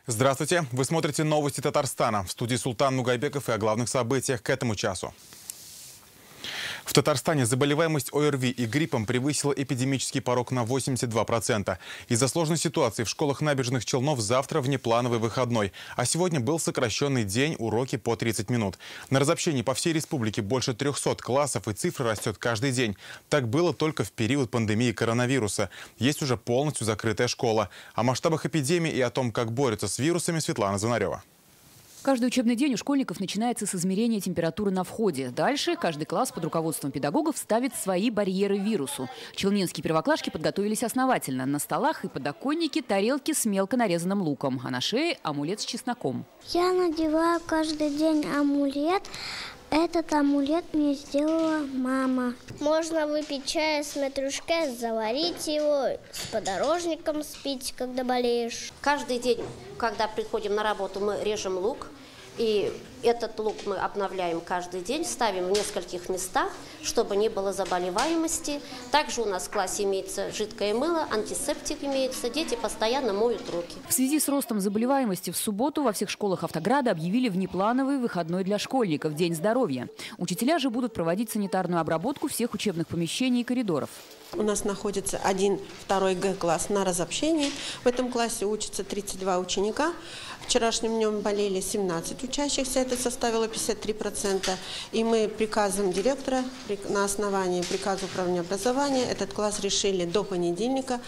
Здравствуйте! Вы смотрите новости Татарстана. В студии Султан Нугайбеков и о главных событиях к этому часу. В Татарстане заболеваемость ОРВИ и гриппом превысила эпидемический порог на 82%. Из-за сложной ситуации в школах набережных Челнов завтра внеплановый выходной. А сегодня был сокращенный день, уроки по 30 минут. На разобщении по всей республике больше 300 классов, и цифра растет каждый день. Так было только в период пандемии коронавируса. Есть уже полностью закрытая школа. О масштабах эпидемии и о том, как борются с вирусами, Светлана Звонарева. Каждый учебный день у школьников начинается с измерения температуры на входе. Дальше каждый класс под руководством педагогов ставит свои барьеры вирусу. Челнинские первоклашки подготовились основательно. На столах и подоконнике тарелки с мелко нарезанным луком, а на шее амулет с чесноком. Я надеваю каждый день амулет. Этот амулет мне сделала мама. Можно выпить чай с метрушкой, заварить его, с подорожником спить, когда болеешь. Каждый день, когда приходим на работу, мы режем лук. И этот лук мы обновляем каждый день, ставим в нескольких местах, чтобы не было заболеваемости. Также у нас в классе имеется жидкое мыло, антисептик имеется. Дети постоянно моют руки. В связи с ростом заболеваемости в субботу во всех школах Автограда объявили внеплановый выходной для школьников – День здоровья. Учителя же будут проводить санитарную обработку всех учебных помещений и коридоров. У нас находится 1-2 Г-класс на разобщении. В этом классе учатся 32 ученика. Вчерашним днем болели 17 учащихся, это составило 53%. И мы приказом директора, на основании приказа управления образования, этот класс решили до понедельника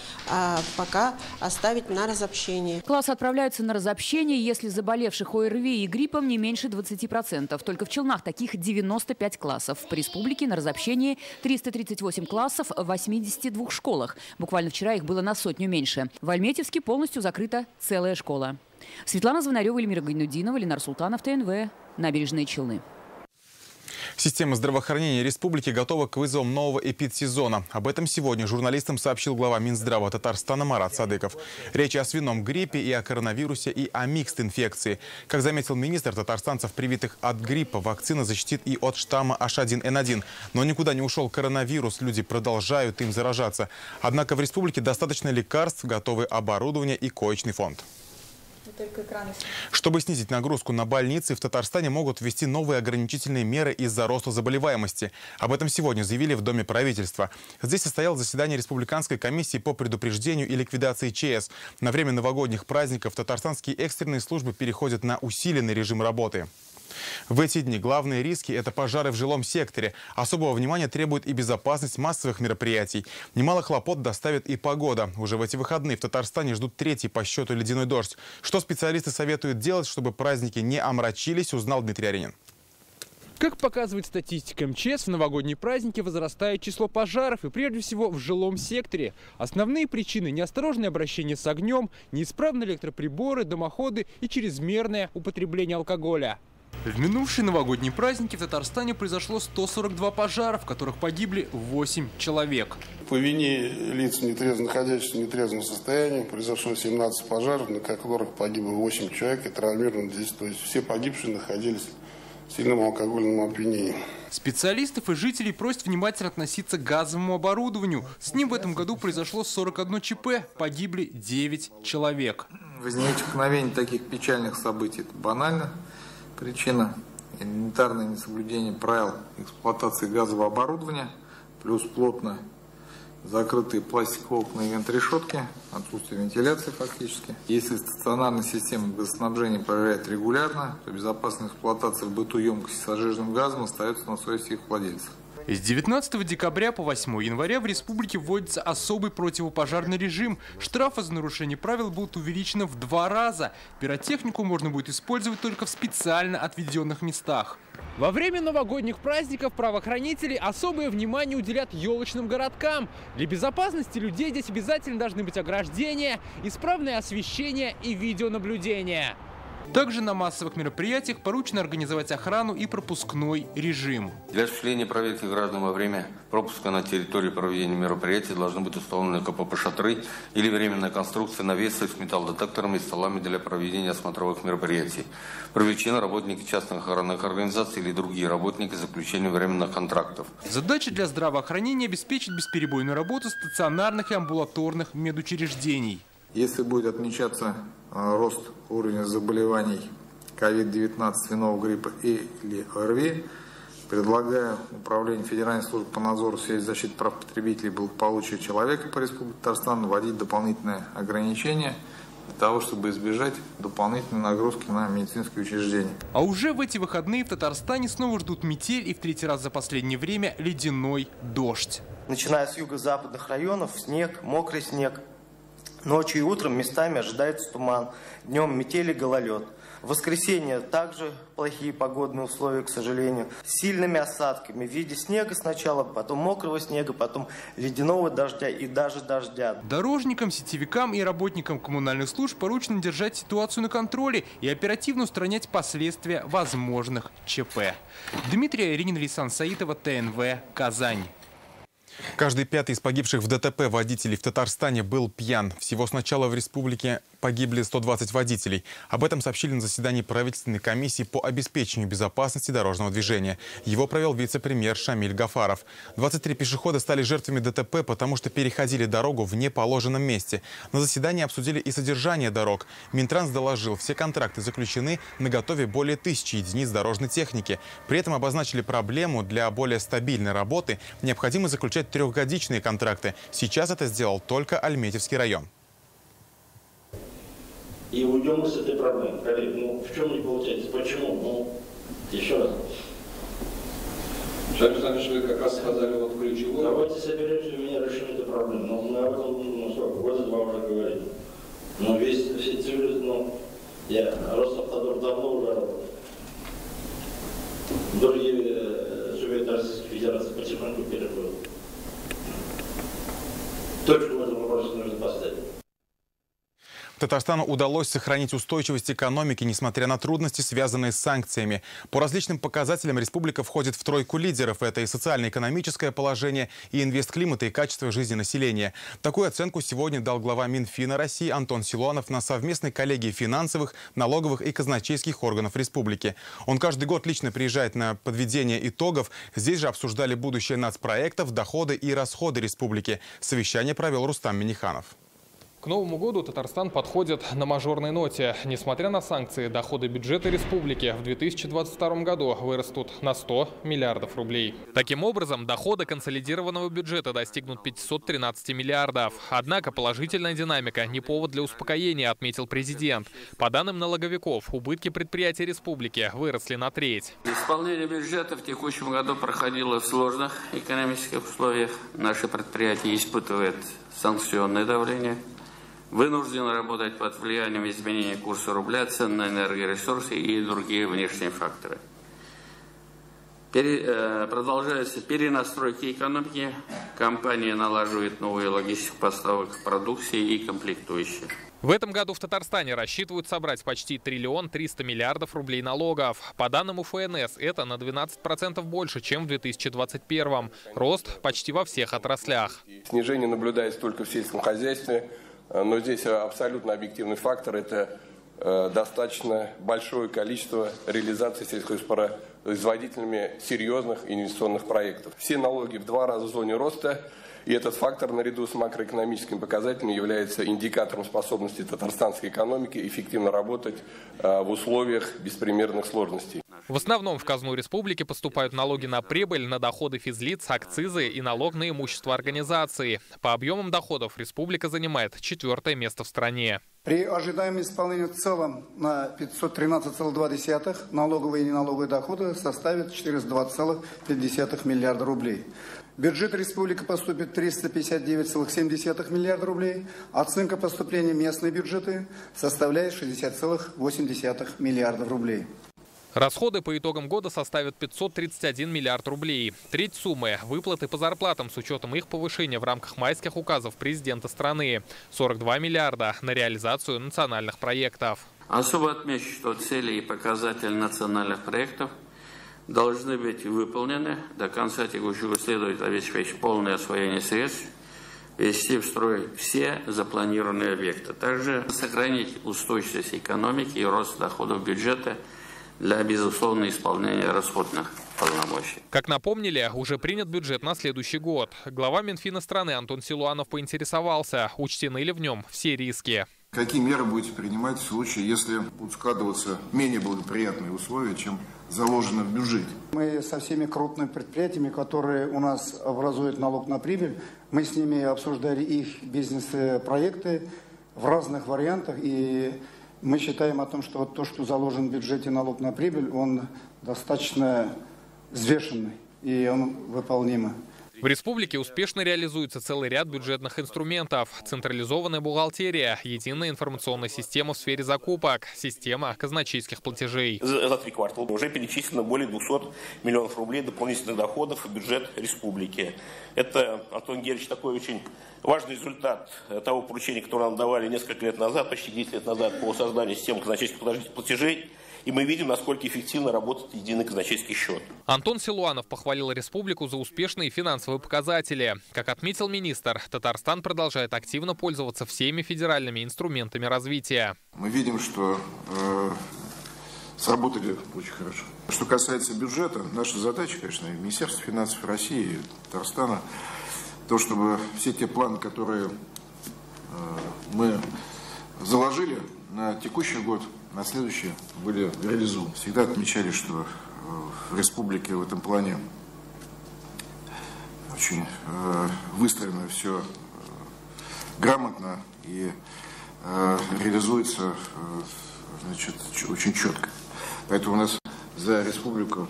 пока оставить на разобщение. Классы отправляются на разобщение, если заболевших ОРВИ и гриппом не меньше 20%. Только в Челнах таких 95 классов. В республике на разобщении 338 классов в 82 школах. Буквально вчера их было на 100 меньше. В Альметьевске полностью закрыта целая школа. Светлана Звонарева, Эльмира Гайнудинова, Ленар Султанов, ТНВ, Набережные Челны. Система здравоохранения республики готова к вызовам нового эпидсезона. Об этом сегодня журналистам сообщил глава Минздрава Татарстана Марат Садыков. Речь о свином гриппе, и о коронавирусе, и о микст-инфекции. Как заметил министр, татарстанцев, привитых от гриппа, вакцина защитит и от штамма H1N1. Но никуда не ушел коронавирус, люди продолжают им заражаться. Однако в республике достаточно лекарств, готовое оборудование и коечный фонд. Чтобы снизить нагрузку на больницы, в Татарстане могут ввести новые ограничительные меры из-за роста заболеваемости. Об этом сегодня заявили в Доме правительства. Здесь состоялось заседание Республиканской комиссии по предупреждению и ликвидации ЧС. На время новогодних праздников татарстанские экстренные службы переходят на усиленный режим работы. В эти дни главные риски – это пожары в жилом секторе. Особого внимания требует и безопасность массовых мероприятий. Немало хлопот доставит и погода. Уже в эти выходные в Татарстане ждут третий по счету ледяной дождь. Что специалисты советуют делать, чтобы праздники не омрачились, узнал Дмитрий Аринин. Как показывает статистика МЧС, в новогодние праздники возрастает число пожаров, и прежде всего в жилом секторе. Основные причины – неосторожное обращение с огнем, неисправные электроприборы, дымоходы и чрезмерное употребление алкоголя. В минувшие новогодние праздники в Татарстане произошло 142 пожара, в которых погибли 8 человек. По вине лиц, находящихся в нетрезвом состоянии, произошло 17 пожаров, на которых погибло 8 человек и травмировано 10. То есть все погибшие находились в сильном алкогольном опьянении. Специалистов и жителей просят внимательно относиться к газовому оборудованию. С ним в этом году произошло 41 ЧП, погибли 9 человек. Возникновение таких печальных событий – это банально. Причина – элементарное несоблюдение правил эксплуатации газового оборудования, плюс плотно закрытые пластиковые окна и вентрешетки, отсутствие вентиляции фактически. Если стационарная система газоснабжения проверяет регулярно, то безопасная эксплуатация в быту емкости с сжиженным газом остается на совести их владельцев. С 19 декабря по 8 января в республике вводится особый противопожарный режим. Штрафы за нарушение правил будут увеличены в 2 раза. Пиротехнику можно будет использовать только в специально отведенных местах. Во время новогодних праздников правоохранители особое внимание уделят елочным городкам. Для безопасности людей здесь обязательно должны быть ограждения, исправное освещение и видеонаблюдение. Также на массовых мероприятиях поручено организовать охрану и пропускной режим. Для осуществления проверки граждан во время пропуска на территории проведения мероприятий должны быть установлены КПП-шатры или временная конструкция навеса с металлодетекторами и столами для проведения осмотровых мероприятий. Привлечены работники частных охранных организаций или другие работники с заключением временных контрактов. Задача для здравоохранения – обеспечить бесперебойную работу стационарных и амбулаторных медучреждений. Если будет отмечаться рост уровня заболеваний COVID-19, свиного гриппа или ОРВИ, предлагаю Управлению Федеральной службы по надзору в сфере защиты прав потребителей и благополучия человека по Республике Татарстан вводить дополнительные ограничения для того, чтобы избежать дополнительной нагрузки на медицинские учреждения. А уже в эти выходные в Татарстане снова ждут метель и в третий раз за последнее время ледяной дождь. Начиная с юго-западных районов снег, мокрый снег. Ночью и утром местами ожидается туман, днем метель и гололед. В воскресенье также плохие погодные условия, к сожалению, с сильными осадками в виде снега сначала, потом мокрого снега, потом ледяного дождя и даже дождя. Дорожникам, сетевикам и работникам коммунальных служб поручено держать ситуацию на контроле и оперативно устранять последствия возможных ЧП. Дмитрий Аринин, Лейсан Саитова, ТНВ, Казань. Каждый пятый из погибших в ДТП водителей в Татарстане был пьян. Всего с начала в республике погибли 120 водителей. Об этом сообщили на заседании правительственной комиссии по обеспечению безопасности дорожного движения. Его провел вице-премьер Шамиль Гафаров. 23 пешехода стали жертвами ДТП, потому что переходили дорогу в неположенном месте. На заседании обсудили и содержание дорог. Минтранс доложил, все контракты заключены, наготове более 1000 единиц дорожной техники. При этом обозначили проблему: для более стабильной работы необходимо заключать трехгодичные контракты. Сейчас это сделал только Альметьевский район. И уйдем с этой проблемы. Коллеги, в чем не получается? Почему? Еще раз. Шамиль Александрович, вы как раз сказали вот ключевое. Давайте соберемся, у меня решим эту проблему. Мы об этом года два уже говорим. Все цивилизованные, я Росавтодор давно уже работаю. Другие субъекты Российской Федерации потихоньку переходят. Точку в этом вопросе нужно поставить. Татарстану удалось сохранить устойчивость экономики, несмотря на трудности, связанные с санкциями. По различным показателям республика входит в тройку лидеров. Это и социально-экономическое положение, и инвестклимат, и качество жизни населения. Такую оценку сегодня дал глава Минфина России Антон Силуанов на совместной коллегии финансовых, налоговых и казначейских органов республики. Он каждый год лично приезжает на подведение итогов. Здесь же обсуждали будущее нацпроектов, доходы и расходы республики. Совещание провел Рустам Миниханов. К Новому году Татарстан подходит на мажорной ноте. Несмотря на санкции, доходы бюджета республики в 2022 году вырастут на 100 миллиардов рублей. Таким образом, доходы консолидированного бюджета достигнут 513 миллиардов. Однако положительная динамика не повод для успокоения, отметил президент. По данным налоговиков, убытки предприятий республики выросли на треть. Исполнение бюджета в текущем году проходило в сложных экономических условиях. Наши предприятия испытывают санкционное давление. Вынуждены работать под влиянием изменения курса рубля, цен на энергоресурсы и другие внешние факторы. Продолжаются перенастройки экономики. Компания налаживает новые логистику поставок продукции и комплектующих. В этом году в Татарстане рассчитывают собрать почти 1 300 000 000 рублей налогов. По данным ФНС, это на 12% больше, чем в 2021. Рост почти во всех отраслях. Снижение наблюдается только в сельском хозяйстве. Но здесь абсолютно объективный фактор – это достаточно большое количество реализации сельскохозяйственными серьезных инвестиционных проектов. Все налоги в 2 раза в зоне роста, и этот фактор наряду с макроэкономическими показателями является индикатором способности татарстанской экономики эффективно работать в условиях беспримерных сложностей. В основном в казну республики поступают налоги на прибыль, на доходы физлиц, акцизы и налог на имущество организации. По объемам доходов республика занимает 4-е место в стране. При ожидаемом исполнении в целом на 513,2 налоговые и неналоговые доходы составят 420,5 миллиарда рублей. В бюджет республики поступит 359,7 миллиарда рублей. Оценка поступления в местные бюджеты составляет 60,8 миллиарда рублей. Расходы по итогам года составят 531 миллиард рублей. Треть суммы – выплаты по зарплатам с учетом их повышения в рамках майских указов президента страны. 42 миллиарда на реализацию национальных проектов. Особо отмечу, что цели и показатели национальных проектов должны быть выполнены. До конца текущего года следует обеспечить полное освоение средств, ввести в строй все запланированные объекты. Также сохранить устойчивость экономики и рост доходов бюджета для безусловного исполнения расходных полномочий. Как напомнили, уже принят бюджет на следующий год. Глава Минфина страны Антон Силуанов поинтересовался, учтены ли в нем все риски. какие меры будете принимать в случае, если будут складываться менее благоприятные условия, чем заложено в бюджете? Мы со всеми крупными предприятиями, которые у нас образуют налог на прибыль, мы с ними обсуждали их бизнес-проекты в разных вариантах, и мы считаем о том, что вот то, что заложен в бюджете налог на прибыль, он достаточно взвешенный и он выполнимый. В республике успешно реализуется целый ряд бюджетных инструментов. Централизованная бухгалтерия, единая информационная система в сфере закупок, система казначейских платежей. За 3 квартала уже перечислено более 200 миллионов рублей дополнительных доходов в бюджет республики. Это, Антон Герьевич, такой очень важный результат того поручения, которое нам давали несколько лет назад, почти 10 лет назад, по созданию системы казначейских платежей. И мы видим, насколько эффективно работает единый казначейский счет. Антон Силуанов похвалил республику за успешные финансовые показатели. Как отметил министр, Татарстан продолжает активно пользоваться всеми федеральными инструментами развития. Мы видим, что сработали очень хорошо. Что касается бюджета, наша задача, конечно, и Министерства финансов России, и Татарстана, то, чтобы все те планы, которые мы заложили на текущий год, на следующие были реализованы. Всегда отмечали, что в республике в этом плане очень выстроено все грамотно и реализуется, значит, очень четко. Поэтому у нас за республику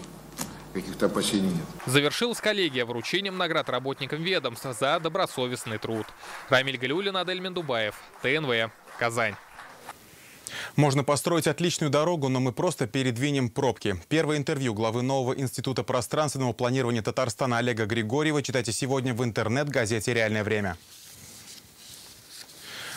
каких-то опасений нет. Завершилась коллегия вручением наград работникам ведомства за добросовестный труд. Рамиль Галиуллин, Адель Мендубаев, ТНВ, Казань. Можно построить отличную дорогу, но мы просто передвинем пробки. Первое интервью главы нового института пространственного планирования Татарстана Олега Григорьева читайте сегодня в интернет-газете «Реальное время».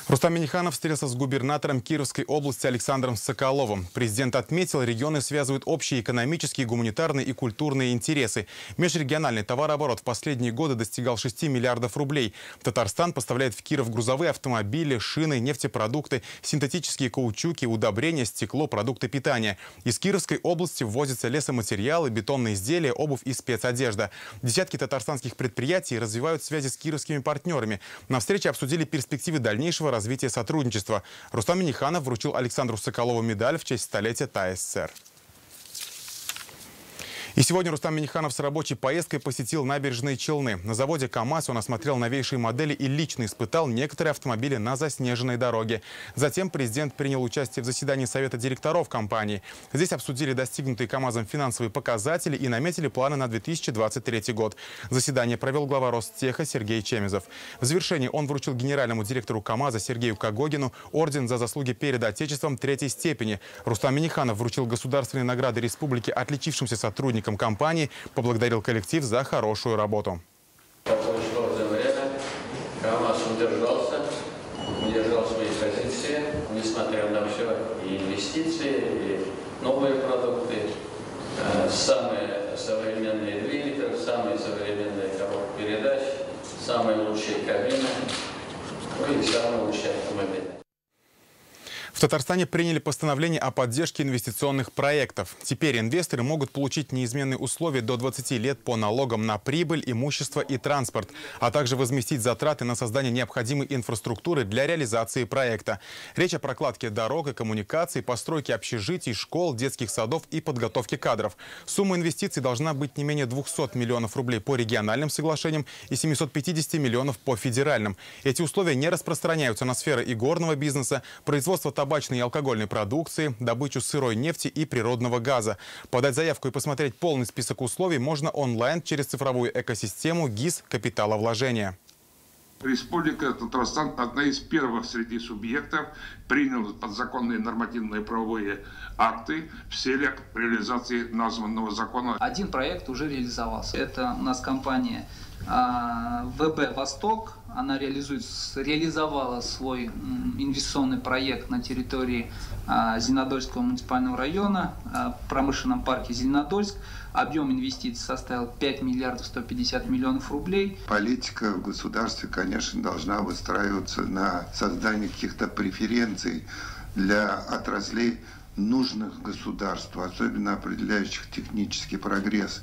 Рустам Минниханов встретился с губернатором Кировской области Александром Соколовым. Президент отметил, регионы связывают общие экономические, гуманитарные и культурные интересы. Межрегиональный товарооборот в последние годы достигал 6 миллиардов рублей. Татарстан поставляет в Киров грузовые автомобили, шины, нефтепродукты, синтетические каучуки, удобрения, стекло, продукты питания. Из Кировской области ввозятся лесоматериалы, бетонные изделия, обувь и спецодежда. Десятки татарстанских предприятий развивают связи с кировскими партнерами. На встрече обсудили перспективы дальнейшего развития сотрудничества. Рустам Минниханов вручил Александру Соколову медаль в честь столетия ТАССР. И сегодня Рустам Минниханов с рабочей поездкой посетил набережные Челны. На заводе КАМАЗ он осмотрел новейшие модели и лично испытал некоторые автомобили на заснеженной дороге. Затем президент принял участие в заседании Совета директоров компании. Здесь обсудили достигнутые КАМАЗом финансовые показатели и наметили планы на 2023 год. Заседание провел глава Ростеха Сергей Чемезов. В завершении он вручил генеральному директору КАМАЗа Сергею Когогину орден за заслуги перед Отечеством 3-й степени. Рустам Минниханов вручил государственные награды республики отличившимся сотрудникам компании, поблагодарил коллектив за хорошую работу. Такое сложное время КАМАЗ удержал свои позиции, несмотря на все, и инвестиции, и новые продукты, самые современные двигатели, самые современные коробки передач, самые лучшие кабины, и самые лучшие автомобили. В Татарстане приняли постановление о поддержке инвестиционных проектов. Теперь инвесторы могут получить неизменные условия до 20 лет по налогам на прибыль, имущество и транспорт, а также возместить затраты на создание необходимой инфраструктуры для реализации проекта. Речь о прокладке дорог и коммуникаций, постройке общежитий, школ, детских садов и подготовке кадров. Сумма инвестиций должна быть не менее 200 миллионов рублей по региональным соглашениям и 750 миллионов по федеральным. Эти условия не распространяются на сферы игорного бизнеса, производства табачной и алкогольной продукции, добычу сырой нефти и природного газа. Подать заявку и посмотреть полный список условий можно онлайн через цифровую экосистему ГИС «Капиталовложения». Республика Татарстан, одна из первых среди субъектов, приняла подзаконные нормативные правовые акты в целях реализации названного закона. Один проект уже реализовался. Это у нас компания ВБ «Восток». Она реализовала свой инвестиционный проект на территории Зеленодольского муниципального района, в промышленном парке Зеленодольск. Объем инвестиций составил 5 миллиардов 150 миллионов рублей. Политика в государстве, конечно, должна выстраиваться на создании каких-то преференций для отраслей нужных государству, особенно определяющих технический прогресс.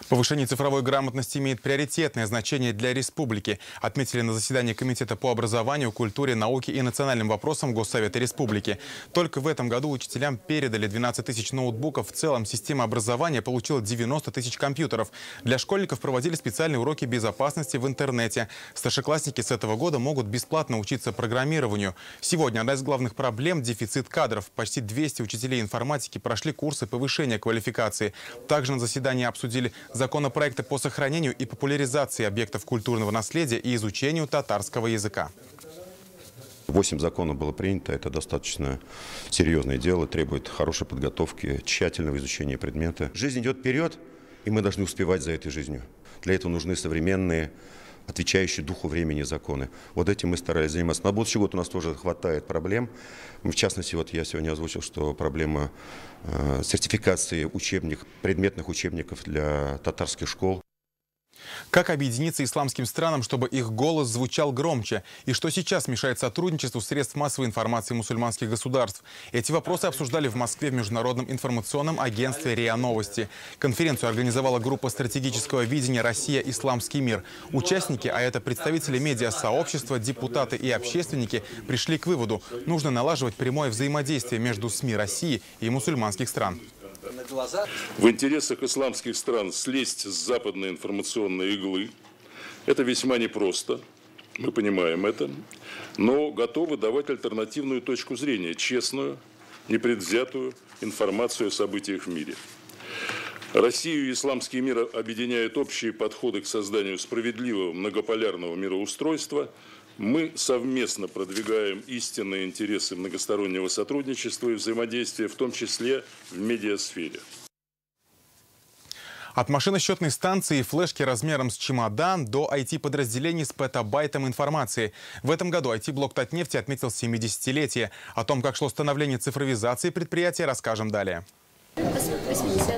Повышение цифровой грамотности имеет приоритетное значение для республики, отметили на заседании Комитета по образованию, культуре, науке и национальным вопросам Госсовета Республики. Только в этом году учителям передали 12 тысяч ноутбуков. В целом система образования получила 90 тысяч компьютеров. Для школьников проводили специальные уроки безопасности в интернете. Старшеклассники с этого года могут бесплатно учиться программированию. Сегодня одна из главных проблем – дефицит кадров. Почти 200 учителей информатики прошли курсы повышения квалификации. Также на заседании обсудили законопроекты по сохранению и популяризации объектов культурного наследия и изучению татарского языка. 8 законов было принято. Это достаточно серьезное дело, требует хорошей подготовки, тщательного изучения предмета. Жизнь идет вперед, и мы должны успевать за этой жизнью. Для этого нужны современные, отвечающие духу времени законы. Вот этим мы старались заниматься. На будущий год у нас тоже хватает проблем. В частности, вот я сегодня озвучил, что проблема сертификации предметных учебников для татарских школ. Как объединиться исламским странам, чтобы их голос звучал громче? И что сейчас мешает сотрудничеству средств массовой информации мусульманских государств? Эти вопросы обсуждали в Москве в Международном информационном агентстве РИА Новости. Конференцию организовала группа стратегического видения «Россия. Исламский мир». Участники, а это представители медиасообщества, депутаты и общественники, пришли к выводу – нужно налаживать прямое взаимодействие между СМИ России и мусульманских стран. В интересах исламских стран слезть с западной информационной иглы – это весьма непросто, мы понимаем это, но готовы давать альтернативную точку зрения, честную, непредвзятую информацию о событиях в мире. Россию и исламский мир объединяют общие подходы к созданию справедливого многополярного мироустройства. Мы совместно продвигаем истинные интересы многостороннего сотрудничества и взаимодействия, в том числе в медиасфере. От машиносчетной станции и флешки размером с чемодан до IT-подразделений с петабайтом информации. В этом году IT-блок Татнефти отметил 70-летие. О том, как шло становление цифровизации предприятия, расскажем далее.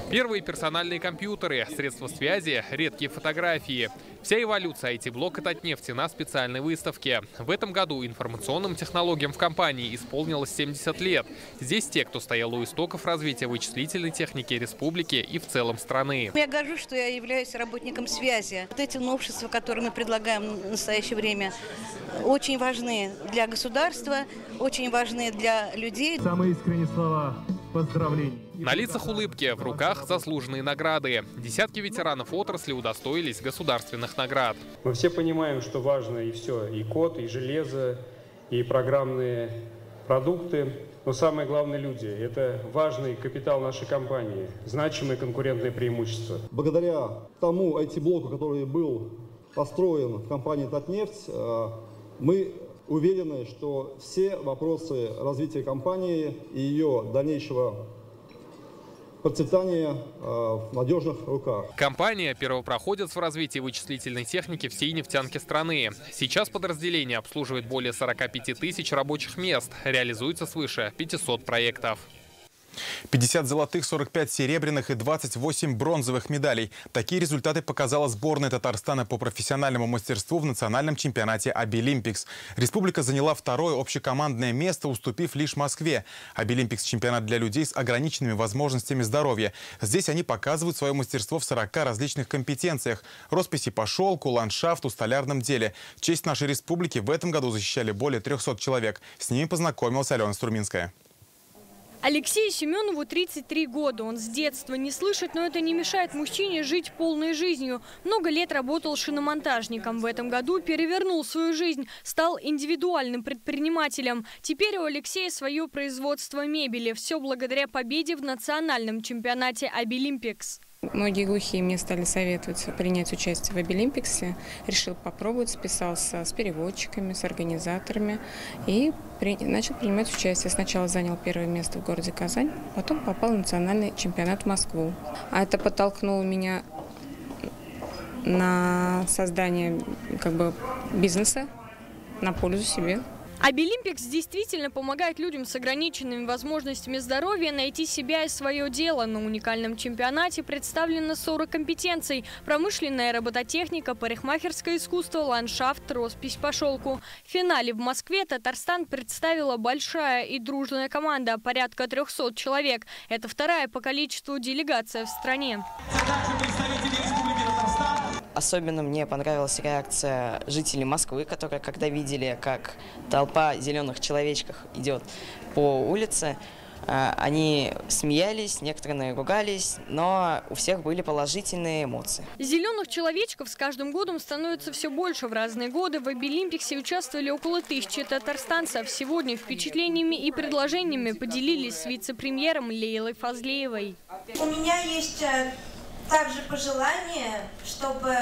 Первые персональные компьютеры, средства связи, редкие фотографии. Вся эволюция IT-блока Татнефти на специальной выставке. В этом году информационным технологиям в компании исполнилось 70 лет. Здесь те, кто стоял у истоков развития вычислительной техники республики и в целом страны. Я горжусь, что я являюсь работником связи. Вот эти новшества, которые мы предлагаем в настоящее время, очень важны для государства, очень важны для людей. Самые искренние слова поздравлений. На лицах улыбки, в руках заслуженные награды. Десятки ветеранов отрасли удостоились государственных наград. Мы все понимаем, что важно и все, и код, и железо, и программные продукты. Но самое главное – люди. Это важный капитал нашей компании, значимые конкурентные преимущества. Благодаря тому IT-блоку, который был построен в компании «Татнефть», мы уверены, что все вопросы развития компании и ее дальнейшего процветания в надежных руках. Компания первопроходец в развитии вычислительной техники всей нефтянки страны. Сейчас подразделение обслуживает более 45 тысяч рабочих мест. Реализуется свыше 500 проектов. 50 золотых, 45 серебряных и 28 бронзовых медалей. Такие результаты показала сборная Татарстана по профессиональному мастерству в национальном чемпионате Обилимпикс. Республика заняла второе общекомандное место, уступив лишь Москве. Обилимпикс – чемпионат для людей с ограниченными возможностями здоровья. Здесь они показывают свое мастерство в 40 различных компетенциях. Росписи по шелку, ландшафту, столярном деле. Честь нашей республики в этом году защищали более 300 человек. С ними познакомилась Алена Струминская. Алексею Семенову 33 года. Он с детства не слышит, но это не мешает мужчине жить полной жизнью. Много лет работал шиномонтажником. В этом году перевернул свою жизнь, стал индивидуальным предпринимателем. Теперь у Алексея свое производство мебели. Все благодаря победе в национальном чемпионате Обилимпикс. Многие глухие мне стали советовать принять участие в Обилимпиксе. Решил попробовать, списался с переводчиками, с организаторами и начал принимать участие. Сначала занял первое место в городе Казань, потом попал в национальный чемпионат в Москву. А это подтолкнуло меня на создание бизнеса на пользу себе. Обилимпикс действительно помогает людям с ограниченными возможностями здоровья найти себя и свое дело. На уникальном чемпионате представлено 40 компетенций: промышленная робототехника, парикмахерское искусство, ландшафт, роспись по шелку. В финале в Москве Татарстан представила большая и дружная команда, порядка 300 человек. Это вторая по количеству делегация в стране. Особенно мне понравилась реакция жителей Москвы, которые, когда видели, как толпа зеленых человечков идет по улице, они смеялись, некоторые ругались, но у всех были положительные эмоции. Зеленых человечков с каждым годом становится все больше. В разные годы в Обилимпиксе участвовали около 1000 татарстанцев. Сегодня впечатлениями и предложениями поделились с вице-премьером Лейлой Фазлеевой. У меня есть также пожелание, чтобы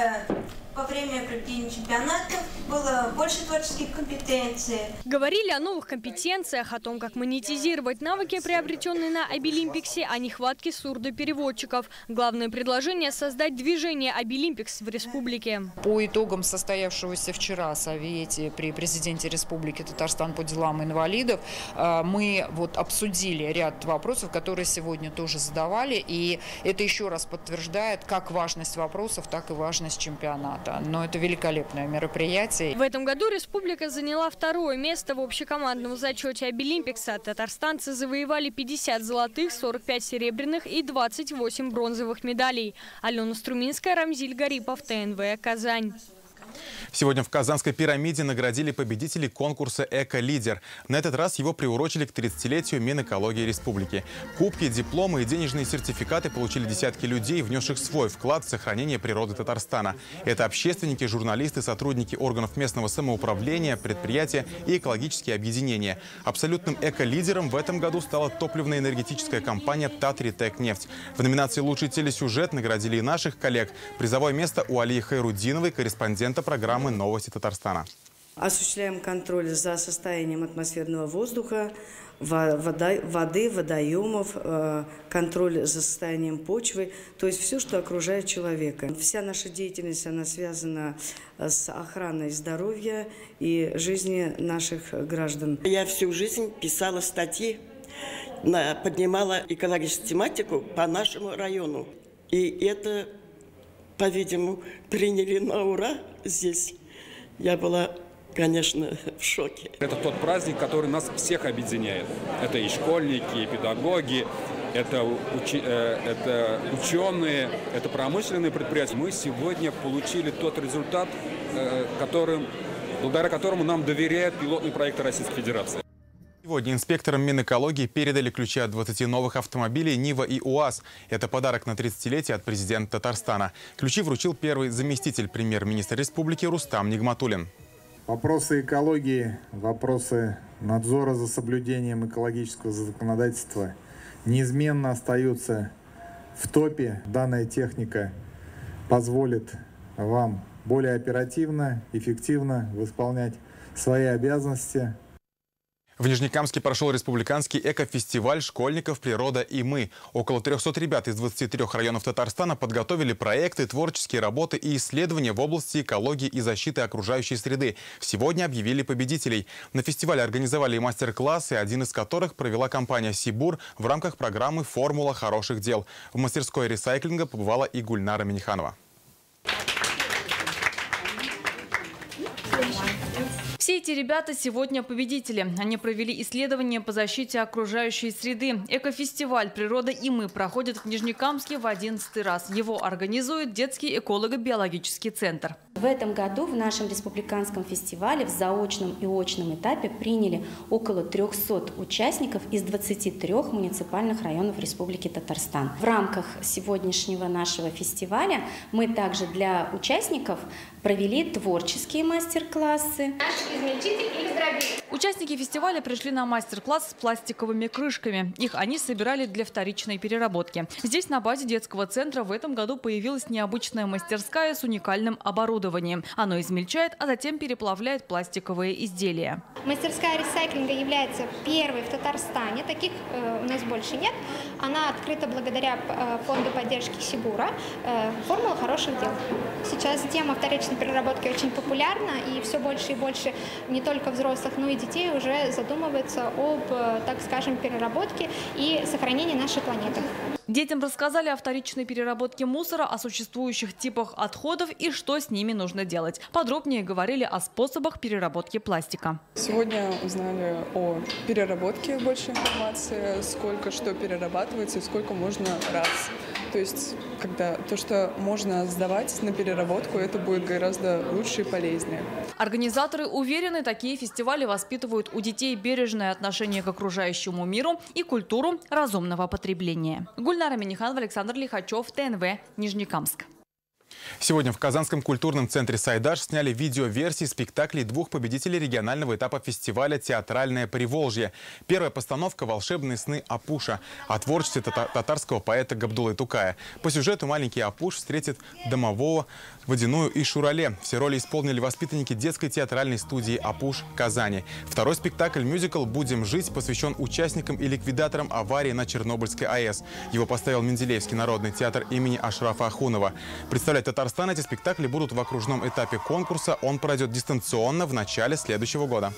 во время проведения чемпионатов было больше творческих компетенций. Говорили о новых компетенциях, о том, как монетизировать навыки, приобретенные на Обилимпиксе, о нехватке сурдопереводчиков. Главное предложение – создать движение Обилимпикс в республике. По итогам состоявшегося вчера совете при президенте Республики Татарстан по делам инвалидов мы обсудили ряд вопросов, которые сегодня тоже задавали. И это еще раз подтверждает как важность вопросов, так и важность чемпионата. Но это великолепное мероприятие. В этом году республика заняла 2-е место в общекомандном зачете Обилимпикса. Татарстанцы завоевали 50 золотых, 45 серебряных и 28 бронзовых медалей. Алена Струминская, Рамзиль Гарипов, ТНВ, Казань. Сегодня в Казанской пирамиде наградили победителей конкурса «Эко-лидер». На этот раз его приурочили к 30-летию Минэкологии Республики. Кубки, дипломы и денежные сертификаты получили десятки людей, внесших свой вклад в сохранение природы Татарстана. Это общественники, журналисты, сотрудники органов местного самоуправления, предприятия и экологические объединения. Абсолютным эко-лидером в этом году стала топливно-энергетическая компания «Татри-Тэк-нефть». В номинации «Лучший телесюжет» наградили и наших коллег. Призовое место у Алии Хайрудиновой, корреспондента программы «Новости Татарстана». Осуществляем контроль за состоянием атмосферного воздуха, воды, водоемов, контроль за состоянием почвы, то есть все, что окружает человека. Вся наша деятельность, она связана с охраной здоровья и жизни наших граждан. Я всю жизнь писала статьи, поднимала экологическую тематику по нашему району. И это, по-видимому, приняли на ура здесь. Я была, конечно, в шоке. Это тот праздник, который нас всех объединяет. Это и школьники, и педагоги, это ученые, это промышленные предприятия. Мы сегодня получили тот результат, благодаря которому нам доверяют пилотные проекты Российской Федерации. Сегодня инспекторам Минэкологии передали ключи от 20 новых автомобилей «Нива» и «УАЗ». Это подарок на 30-летие от президента Татарстана. Ключи вручил первый заместитель премьер-министра республики Рустам Нигматуллин. Вопросы экологии, вопросы надзора за соблюдением экологического законодательства неизменно остаются в топе. Данная техника позволит вам более оперативно, эффективно выполнять свои обязанности. В Нижнекамске прошел республиканский экофестиваль школьников «Природа и мы». Около 300 ребят из 23 районов Татарстана подготовили проекты, творческие работы и исследования в области экологии и защиты окружающей среды. Сегодня объявили победителей. На фестивале организовали мастер-классы, один из которых провела компания «Сибур» в рамках программы «Формула хороших дел». В мастерской ресайклинга побывала и Гульнара Миниханова. Все эти ребята сегодня победители. Они провели исследования по защите окружающей среды. Экофестиваль «Природа и мы» проходит в Нижнекамске в 11-й раз. Его организует детский эколого-биологический центр. В этом году в нашем республиканском фестивале в заочном и очном этапе приняли около 300 участников из 23 муниципальных районов Республики Татарстан. В рамках сегодняшнего нашего фестиваля мы также для участников провели творческие мастер-классы. Участники фестиваля пришли на мастер-класс с пластиковыми крышками. Их они собирали для вторичной переработки. Здесь на базе детского центра в этом году появилась необычная мастерская с уникальным оборудованием. Оно измельчает, а затем переплавляет пластиковые изделия. Мастерская ресайклинга является первой в Татарстане. Таких у нас больше нет. Она открыта благодаря фонду поддержки Сибура. Формула хороших дел. Сейчас тема вторичной переработки очень популярна, и все больше и больше не только взрослых взрослых, но и детей уже задумываются об, так скажем, переработке и сохранении нашей планеты. Детям рассказали о вторичной переработке мусора, о существующих типах отходов и что с ними нужно делать. Подробнее говорили о способах переработки пластика. Сегодня узнали о переработке, больше информации, сколько что перерабатывается и сколько можно раз. То есть, когда то, что можно сдавать на переработку, это будет гораздо лучше и полезнее. Организаторы уверены, такие фестивали воспитывают у детей бережное отношение к окружающему миру и культуру разумного потребления. Гульнара Миниханова, Александр Лихачев, ТНВ, Нижнекамск. Сегодня в Казанском культурном центре «Сайдаш» сняли видеоверсии спектаклей двух победителей регионального этапа фестиваля «Театральное Приволжье». Первая постановка «Волшебные сны Апуша» о творчестве татарского поэта Габдуллы Тукая. По сюжету маленький Апуш встретит домового, Водяную и Шурале. Все роли исполнили воспитанники детской театральной студии «Апуш» Казани. Второй спектакль-мюзикл «Будем жить» посвящен участникам и ликвидаторам аварии на Чернобыльской АЭС. Его поставил Менделеевский народный театр имени Ашрафа Ахунова. Представлять Татарстан эти спектакли будут в окружном этапе конкурса. Он пройдет дистанционно в начале следующего года.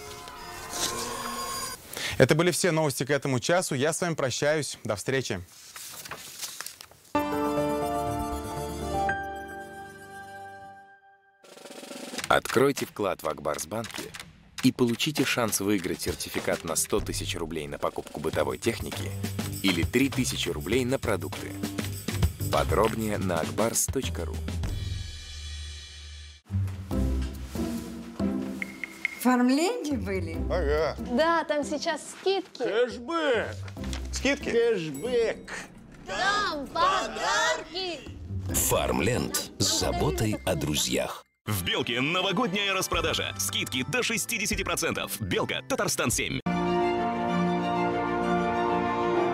Это были все новости к этому часу. Я с вами прощаюсь. До встречи. Откройте вклад в Акбарсбанке и получите шанс выиграть сертификат на 100 тысяч рублей на покупку бытовой техники или 3000 рублей на продукты. Подробнее на akbars.ru. В Фармленде были? Ага. Да, там сейчас скидки. Кэшбэк. Скидки? Кэшбэк. Там подарки. Фармленд с заботой о друзьях. В «Белке» новогодняя распродажа. Скидки до 60%. «Белка», Татарстан 7.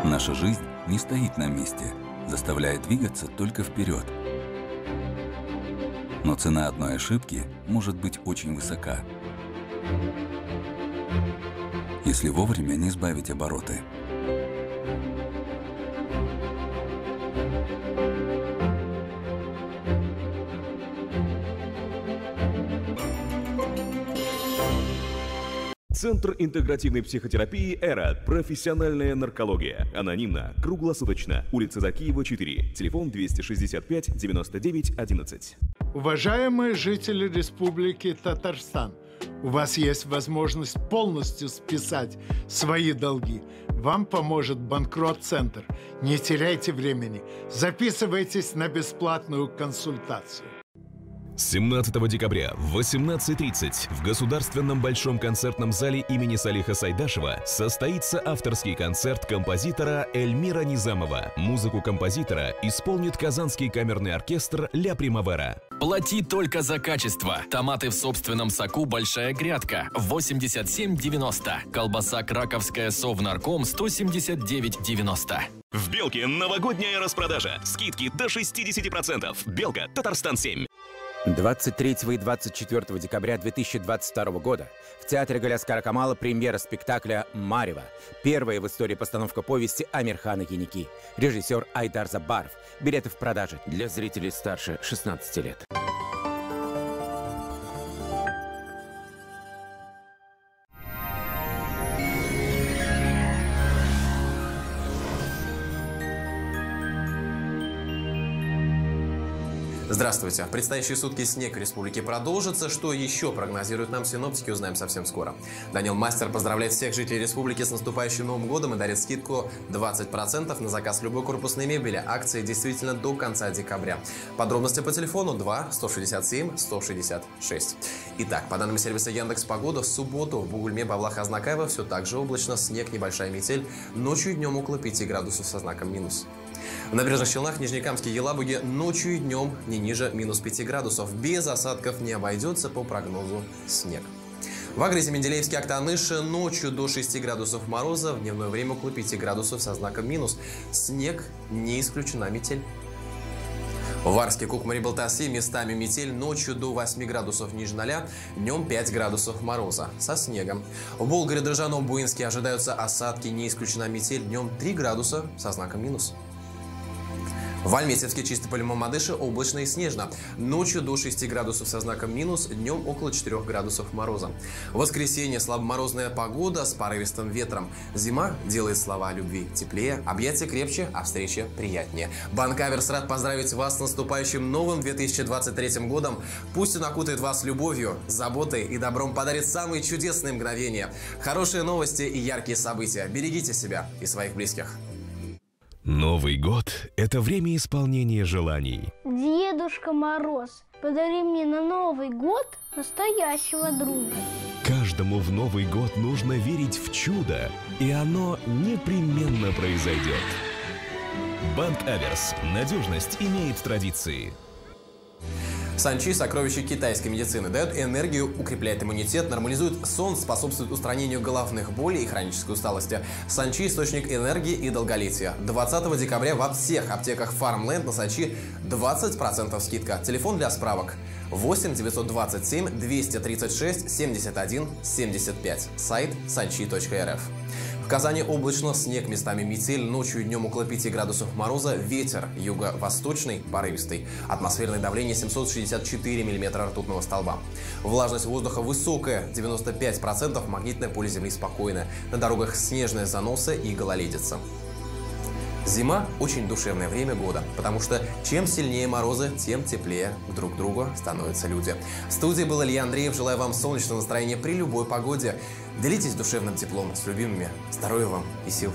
Наша жизнь не стоит на месте, заставляя двигаться только вперед. Но цена одной ошибки может быть очень высока, если вовремя не сбавить обороты. Центр интегративной психотерапии «Эра». Профессиональная наркология. Анонимно. Круглосуточно. Улица Закиева, 4. Телефон 265 99 11. Уважаемые жители Республики Татарстан, у вас есть возможность полностью списать свои долги. Вам поможет Банкрот-центр. Не теряйте времени. Записывайтесь на бесплатную консультацию. 17 декабря в 18:30 в Государственном большом концертном зале имени Салиха Сайдашева состоится авторский концерт композитора Эльмира Низамова. Музыку композитора исполнит Казанский камерный оркестр «Ля Примавера». Плати только за качество. Томаты в собственном соку «Большая грядка» 87,90. Колбаса краковская «Совнарком» 179,90. В «Белке» новогодняя распродажа. Скидки до 60%. «Белка», Татарстан 7. 23 и 24 декабря 2022 года в театре Галяскара Камала премьера спектакля «Марево». Первая в истории постановка повести Амирхана Яники. Режиссер Айдар Забаров. Билеты в продаже для зрителей старше 16 лет. Здравствуйте. В предстоящие сутки снег в республике продолжится. Что еще прогнозируют нам синоптики, узнаем совсем скоро. Данил Мастер поздравляет всех жителей республики с наступающим Новым годом и дарит скидку 20% на заказ любой корпусной мебели. Акция действительно до конца декабря. Подробности по телефону 2 167 166. Итак, по данным сервиса Яндекс.Погода, в субботу в Бугульме, Бавлах, Азнакаево все так же облачно, снег, небольшая метель. Ночью и днем около 5 градусов со знаком минус. В набережных Челнах, Нижнекамске и Елабуге ночью и днем не ниже минус 5 градусов. Без осадков не обойдется по прогнозу снег. В Агресе, Менделеевске, Актаныше ночью до 6 градусов мороза, в дневное время около 5 градусов со знаком минус. Снег, не исключена метель. В Арске, Кукмаре, Балтасе местами метель, ночью до 8 градусов ниже 0, днем 5 градусов мороза со снегом. В Болгаре, Дрожжаном, Буинске ожидаются осадки, не исключена метель, днем 3 градуса со знаком минус. В В Альметьевске, Чистополе, Мамадыше облачно и снежно. Ночью до 6 градусов со знаком минус, днем около 4 градусов мороза. В воскресенье слабоморозная погода с порывистым ветром. Зима делает слова о любви теплее, объятия крепче, а встреча приятнее. Банк Аверс рад поздравить вас с наступающим новым 2023 годом. Пусть он окутает вас любовью, заботой и добром, подарит самые чудесные мгновения, хорошие новости и яркие события. Берегите себя и своих близких. Новый год – это время исполнения желаний. Дедушка Мороз, подари мне на Новый год настоящего друга. Каждому в Новый год нужно верить в чудо, и оно непременно произойдет. Банк Аверс. Надежность имеет традиции. Санчи – сокровище китайской медицины. Дает энергию, укрепляет иммунитет, нормализует сон, способствует устранению головных болей и хронической усталости. Санчи – источник энергии и долголетия. 20 декабря во всех аптеках Farmland на Санчи 20% скидка. Телефон для справок 8 927 236 71 75. Сайт sanchi.rf. В Казани облачно, снег, местами метель, ночью и днем около 5 градусов мороза, ветер юго-восточный, порывистый. Атмосферное давление 764 мм ртутного столба. Влажность воздуха высокая, 95%, магнитное поле Земли спокойное. На дорогах снежные заносы и гололедица. Зима – очень душевное время года, потому что чем сильнее морозы, тем теплее друг другу становятся люди. В студии был Илья Андреев. Желаю вам солнечного настроения при любой погоде. Делитесь душевным теплом с любимыми. Здоровья вам и сил.